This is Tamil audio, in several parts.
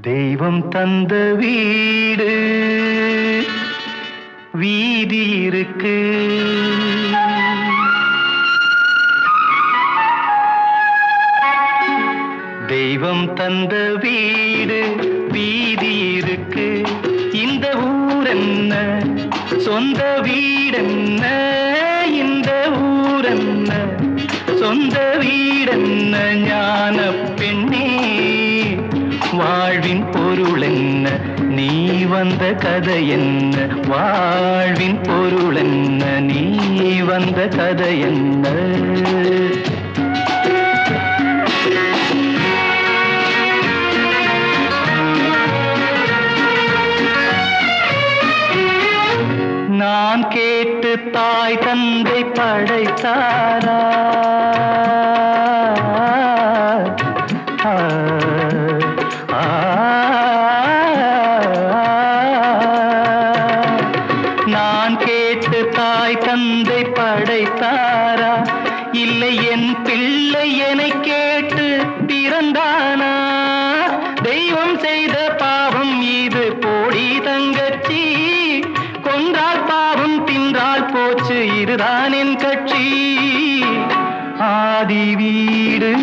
தெய்வம் தந்த வீடு வீதி இருக்கு. தெய்வம் தந்த வீடு வீதி இருக்கு. இந்த ஊரென்ன சொந்த வீடென்ன, இந்த ஊரென்ன சொந்த வீடென்ன, ஞான பெண்ணே வாழ்வின் பொருள் என்ன, நீ வந்த கதை என்ன, வாழ்வின் பொருள் என்ன, நீ வந்த கதை என்ன. நான் கேட்டு தாய் தந்தை படைத்தாரா, நான் கேட்டு தாய் தந்தை படைத்தாரா, இல்லை என் பிள்ளை என்னை கேட்டு பிறந்தானா. தெய்வம் செய்த பாவம் இது போடி தங்கச்சி, கொன்றால் பாவம் தின்றால் போச்சு இதுதான் என் கட்சி. ஆதி வீடு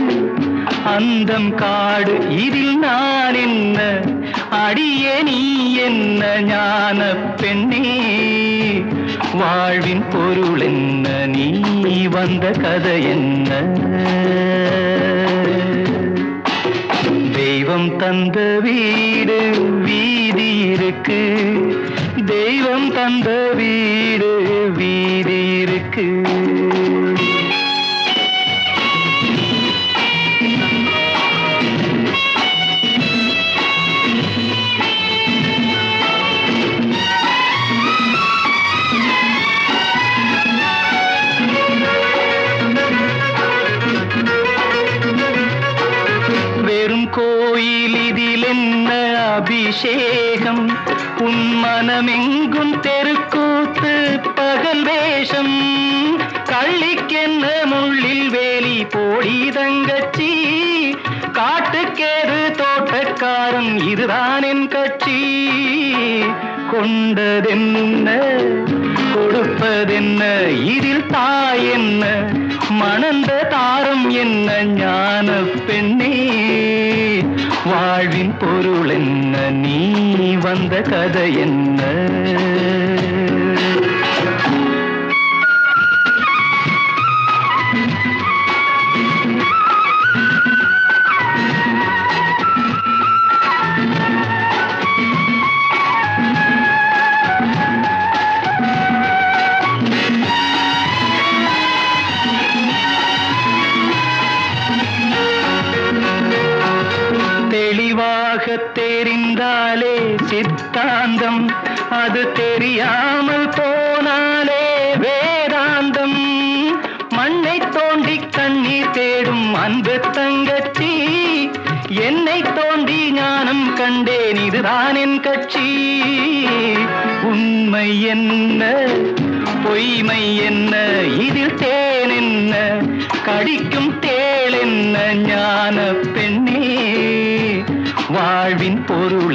அந்தம் காடு இதில் நான் என்ன, அடியே நீ என்ன ஞான பெண்ணே வாழ்வின் பொருள் என்ன, நீ வந்த கதை என்ன. தெய்வம் தந்த வீடு வீதி இருக்கு, தெய்வம் தந்த வீடு வீதி இருக்கு. வெறும் கோயில் இதில் என்ன அபிஷேகம், உன் மனமெங்கும் தெருக்கூத்து பகல் வேஷம். கள்ளிக்கென்ன முள்ளில் வேலி போடி தங்கச்சி, காட்டுக்கேது தோட்டக்காரன் இதுதான் என் கட்சி. கொண்டதென்ன கொடுப்பதென்ன இதில் தாய் என்ன, மணந்த தாரம் என்ன ஞான பெண்ணே வாழ்வின் பொருள் என்ன, நீ வந்த கதை என்ன. தெளிவாக தெரிந்தாலே சித்தாந்தம், அது தெரியாமல் போனாலே வேதாந்தம். மண்ணை தோண்டி கண்ணீர் தேடும் அன்பு தங்கச்சி, என்னை தோண்டி ஞானம் கண்டேன் இதுதான் என் கட்சி. உண்மை என்ன பொய்மை என்ன இதில் தேன் என்ன, கடிக்கும் தேள் என்ன ஞான பெண்ணே வாழ்வின் பொருள்